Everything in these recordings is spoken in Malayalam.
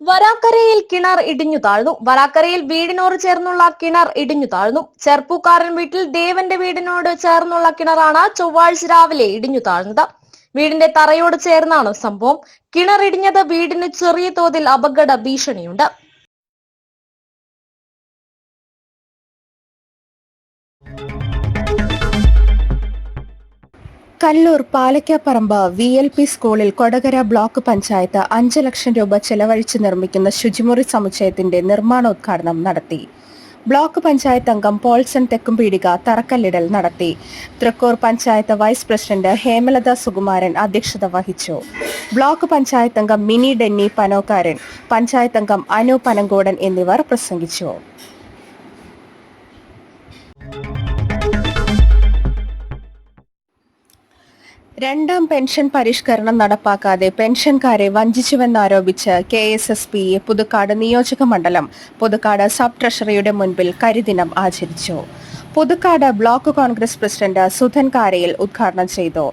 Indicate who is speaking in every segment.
Speaker 1: വരാക്കരയിൽ കിണർ ഇടിഞ്ഞു താഴ്ന്നു. വരാക്കരയിൽ വീടിനോട് ചേർന്നുള്ള കിണർ ഇടിഞ്ഞു താഴ്ന്നു. ചെർപ്പൂക്കാരൻ വീട്ടിൽ ദേവന്റെ വീടിനോട് ചേർന്നുള്ള കിണറാണ് ചൊവ്വാഴ്ച രാവിലെ ഇടിഞ്ഞു താഴ്ന്നത്. വീടിന്റെ തറയോട് ചേർന്നാണ് സംഭവം. കിണർ ഇടിഞ്ഞത് വീടിന് ചെറിയ തോതിൽ അപകട ഭീഷണിയുണ്ട്. കല്ലൂർ പാലക്കാപ്പറമ്പ് VLP സ്കൂളിൽ കൊടകര ബ്ലോക്ക് പഞ്ചായത്ത് 5 ലക്ഷം രൂപ ചെലവഴിച്ച് നിർമ്മിക്കുന്ന ശുചിമുറി സമുച്ചയത്തിന്റെ നിർമ്മാണോദ്ഘാടനം നടത്തി. ബ്ലോക്ക് പഞ്ചായത്ത് അംഗം പോൾസൺ തെക്കുംപീടിക തറക്കല്ലിടൽ നടത്തി. തൃക്കൂർ പഞ്ചായത്ത് വൈസ് പ്രസിഡന്റ് ഹേമലത സുകുമാരൻ അധ്യക്ഷത വഹിച്ചു. ബ്ലോക്ക് പഞ്ചായത്ത് അംഗം മിനി ഡെന്നി പനോക്കാരൻ, പഞ്ചായത്ത് അംഗം അനു പനങ്കോടൻ എന്നിവർ പ്രസംഗിച്ചു. രണ്ടാം പെൻഷൻ പരിഷ്കരണം നടപ്പാക്കാതെ പെൻഷൻകാരെ വഞ്ചിച്ചുവെന്നാരോപിച്ച് KSSPE പുതുക്കാട് നിയോജക മണ്ഡലം പുതുക്കാട് സബ് ട്രഷറിയുടെ മുൻപിൽ കരിദിനം ആചരിച്ചു. പുതുക്കാട് ബ്ലോക്ക് കോൺഗ്രസ് പ്രസിഡന്റ് സുധൻ കാരയിൽ ഉദ്ഘാടനം ചെയ്തു.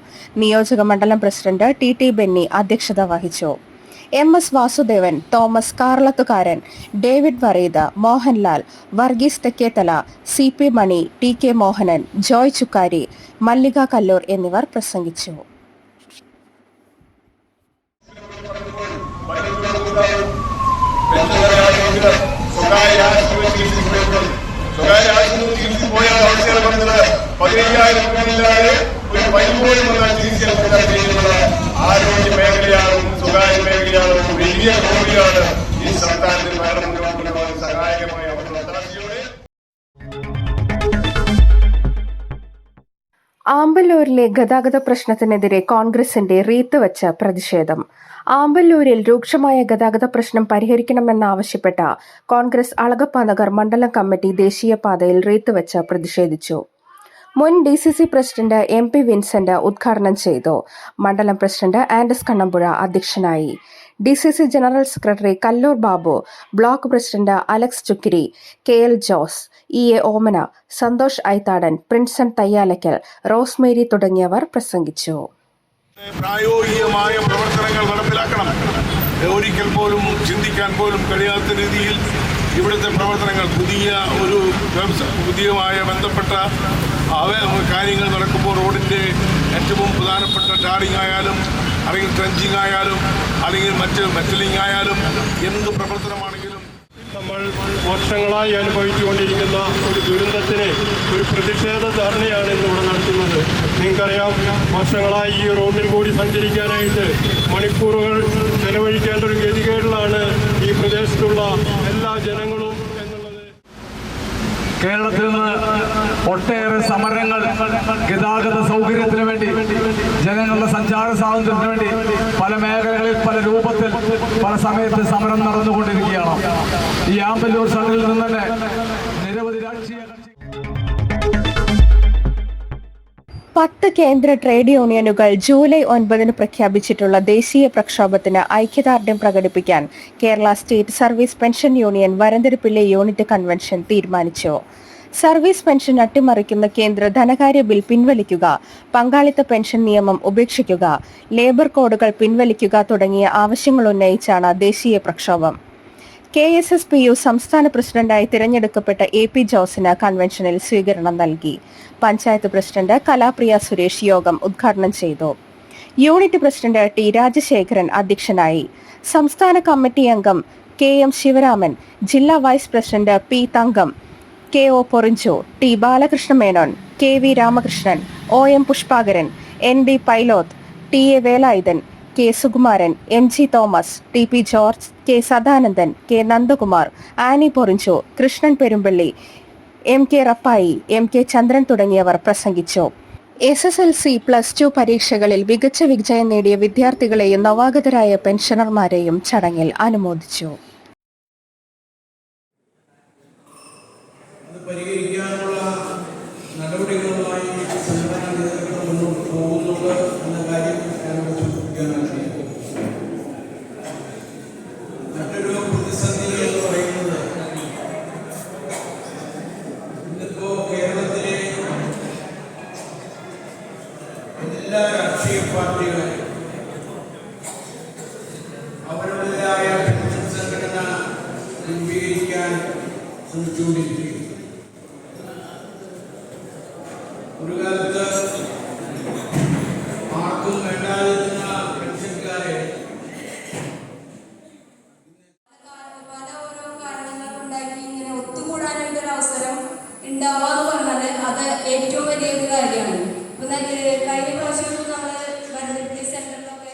Speaker 1: നിയോജക മണ്ഡലം പ്രസിഡന്റ് TT ബെന്നി അധ്യക്ഷത വഹിച്ചു. MS Vasudevan, Thomas Karlathukaran, David Vareed, Mohanlal, Varghese Thekkethala, CP Mani, TK Mohanan, Joy Chukkari, Mallika Kallur എന്നിവർ പ്രസംഗിച്ചു.
Speaker 2: ആരോഗ്യ മേഖലയാണ്, സ്വകാര്യ മേഖലയാണ്, വലിയ ജോലിയാണ് ഈ സംസ്ഥാനത്തിൽ സഹായകമായ ഒത്താശയോടെ.
Speaker 1: ആമ്പല്ലൂരിലെ ഗതാഗത പ്രശ്നത്തിനെതിരെ കോൺഗ്രസിന്റെ റീത്തുവച്ച പ്രതിഷേധം. ആമ്പല്ലൂരിൽ രൂക്ഷമായ ഗതാഗത പ്രശ്നം പരിഹരിക്കണമെന്നാവശ്യപ്പെട്ട കോൺഗ്രസ് അളഗപ്പനഗർ മണ്ഡലം കമ്മിറ്റി ദേശീയപാതയിൽ റീത്തുവച്ച് പ്രതിഷേധിച്ചു. മുൻ DCC പ്രസിഡന്റ് MP വിൻസെന്റ് ഉദ്ഘാടനം ചെയ്തു. മണ്ഡലം പ്രസിഡന്റ് ആൻഡസ് കണ്ണമ്പുഴ അധ്യക്ഷനായി. DCC general secretary Kallur Babu, block president Alex Chukkiri, KL Jose, EA ഓമന, സന്തോഷ് ഐത്താടൻ, പ്രിൻസൺ തയ്യാലക്കൽ, റോസ്മേരി തുടങ്ങിയവർ പ്രസംഗിച്ചു.
Speaker 2: പ്രായോഗികമായ പ്രവർത്തനങ്ങൾ നടപ്പിലാക്കണം. ഒരിക്കൽ പോലും ചിന്തിക്കാൻ പോലും കഴിയാത്ത രീതിയിൽ ഇവിടുത്തെ പ്രവർത്തനങ്ങൾ പുതിയമായ ബന്ധപ്പെട്ട കാര്യങ്ങൾ നടക്കുമ്പോൾ റോഡിൻ്റെ ഏറ്റവും പ്രധാനപ്പെട്ട ടാറിംഗ് ആയാലും അല്ലെങ്കിൽ ട്രെഞ്ചിങ് ആയാലും അല്ലെങ്കിൽ മെറ്റലിംഗ് ആയാലും എന്ത് പ്രവർത്തനമാണെങ്കിലും
Speaker 3: നമ്മൾ വർഷങ്ങളായി അനുഭവിച്ചുകൊണ്ടിരിക്കുന്ന ഒരു ദുരന്തത്തിന് ഒരു പ്രതിഷേധ ധർണയാണ് ഇന്നിവിടെ നടത്തുന്നത്. നിങ്ങൾക്കറിയാം, വർഷങ്ങളായി ഈ റോഡിൽ കൂടി സഞ്ചരിക്കാനായിട്ട് മണിക്കൂറുകൾ ചെലവഴിക്കേണ്ട ഒരു ഗതികേടിലാണ് ഈ പ്രദേശത്തുള്ള എല്ലാ ജനങ്ങളും എന്നുള്ളത്.
Speaker 4: കേരളത്തിൽ നിന്ന് ഒട്ടേറെ സമരങ്ങൾ ഗതാഗത സൗകര്യത്തിന് വേണ്ടി, ജനങ്ങളുടെ സഞ്ചാര സ്വാതന്ത്ര്യത്തിന് വേണ്ടി പല മേഖലകളിൽ പല രൂപത്തിൽ പല സമയത്ത് സമരം നടന്നുകൊണ്ടിരിക്കുകയാണ്. ഈ ആമ്പല്ലൂർ സണിൽ നിന്ന് തന്നെ നിരവധി രാഷ്ട്രീയ
Speaker 1: 10 കേന്ദ്ര ട്രേഡ് യൂണിയനുകൾ ജൂലൈ 9 പ്രഖ്യാപിച്ചിട്ടുള്ള ദേശീയ പ്രക്ഷോഭത്തിന് ഐക്യദാർഢ്യം പ്രകടിപ്പിക്കാൻ Kerala state service pension union Varandarappilly unit convention തീരുമാനിച്ചു. സർവീസ് പെൻഷൻ അട്ടിമറിക്കുന്ന കേന്ദ്ര ധനകാര്യ ബിൽ പിൻവലിക്കുക, പങ്കാളിത്ത പെൻഷൻ നിയമം ഉപേക്ഷിക്കുക, ലേബർ കോഡുകൾ പിൻവലിക്കുക തുടങ്ങിയ ആവശ്യങ്ങൾ ഉന്നയിച്ചാണ് ദേശീയ പ്രക്ഷോഭം. KSSPU സംസ്ഥാന പ്രസിഡന്റായി തിരഞ്ഞെടുക്കപ്പെട്ട AP ജോസിന് കൺവെൻഷനിൽ സ്വീകരണം നൽകി. പഞ്ചായത്ത് പ്രസിഡന്റ് കലാപ്രിയ സുരേഷ് യോഗം ഉദ്ഘാടനം ചെയ്തു. യൂണിറ്റ് പ്രസിഡന്റ് T രാജശേഖരൻ അധ്യക്ഷനായി. സംസ്ഥാന കമ്മിറ്റി അംഗം KM ശിവരാമൻ, ജില്ലാ vice president P Thankam, KO Porinju, T Balakrishna Menon, KV Ramakrishnan, OM Pushpakaran, ND Pailoth, TA Velayudhan, K Sukumaran, MG Thomas, TP George, K Sadanandan, K Nandakumar, Annie Porinju, Krishnan Perumpally, MK Rappai, MK Chandran തുടങ്ങിയവർ പ്രസംഗിച്ചു. SSLC+2 പരീക്ഷകളിൽ മികച്ച വിജയം നേടിയ വിദ്യാർത്ഥികളെയും നവാഗതരായ പെൻഷനർമാരെയും ചടങ്ങിൽ അനുമോദിച്ചു.
Speaker 5: പരിഹരിക്കാനുള്ള നടപടികളുമായി സംഘടനാ നേതൃത്വം മുന്നോട്ട് പോകുന്നുണ്ട് എന്ന കാര്യം ഞാനിവിടെ സൂചിപ്പിക്കാനാണ്. മറ്റൊരു പ്രതിസന്ധി എന്ന് പറയുന്നത് ഇന്നിപ്പോ കേരളത്തിലെ എല്ലാ രാഷ്ട്രീയ പാർട്ടികളും അവരുടേതായ പെൻഷൻ സംഘടന ശ്രമിച്ചുകൊണ്ടിരിക്കുകയും ഒരു കാലത്ത് ആർക്കും വേണ്ടാതിരുന്ന പെൻഷൻകാരെ
Speaker 6: പല ഓരോ കാരണങ്ങൾ ഉണ്ടാക്കി ഇങ്ങനെ ഒത്തുകൂടാനായിട്ടൊരു അവസരം ഉണ്ടാവാന്ന് പറഞ്ഞാൽ അത് ഏറ്റവും വലിയൊരു കാര്യമാണ്. ഇപ്പൊ കഴിഞ്ഞ പ്രാവശ്യം നമ്മള് വരദപ്പള്ളി സെന്ററിലൊക്കെ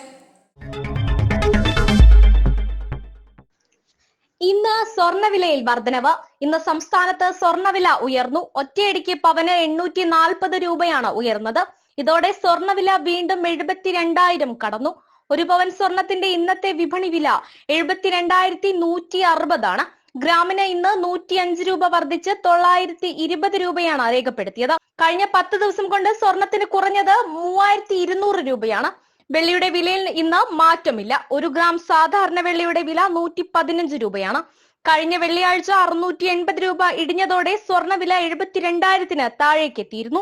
Speaker 7: ഇന്ന് സ്വർണ്ണവിലയിൽ വർധനവ്. ഇന്ന് സംസ്ഥാനത്ത് സ്വർണ്ണവില ഉയർന്നു. ഒറ്റയടിക്ക് പവന് 840 രൂപയാണ് ഉയർന്നത്. ഇതോടെ സ്വർണ്ണവില വീണ്ടും 72,000 കടന്നു. ഒരു പവൻ സ്വർണത്തിന്റെ ഇന്നത്തെ വിപണി വില 72,160 ആണ്. ഗ്രാമിന് ഇന്ന് 105 രൂപ വർദ്ധിച്ച് 920 രൂപയാണ് രേഖപ്പെടുത്തിയത്. കഴിഞ്ഞ 10 ദിവസം കൊണ്ട് സ്വർണത്തിന് കുറഞ്ഞത് 3200 രൂപയാണ്. വെള്ളിയുടെ വിലയിൽ ഇന്ന് മാറ്റമില്ല. 1 ഗ്രാം സാധാരണ വെള്ളിയുടെ വില 115 രൂപയാണ്. കഴിഞ്ഞ വെള്ളിയാഴ്ച 680 രൂപ ഇടിഞ്ഞതോടെ സ്വർണ്ണവില 72,000 താഴേക്കെത്തിയിരുന്നു.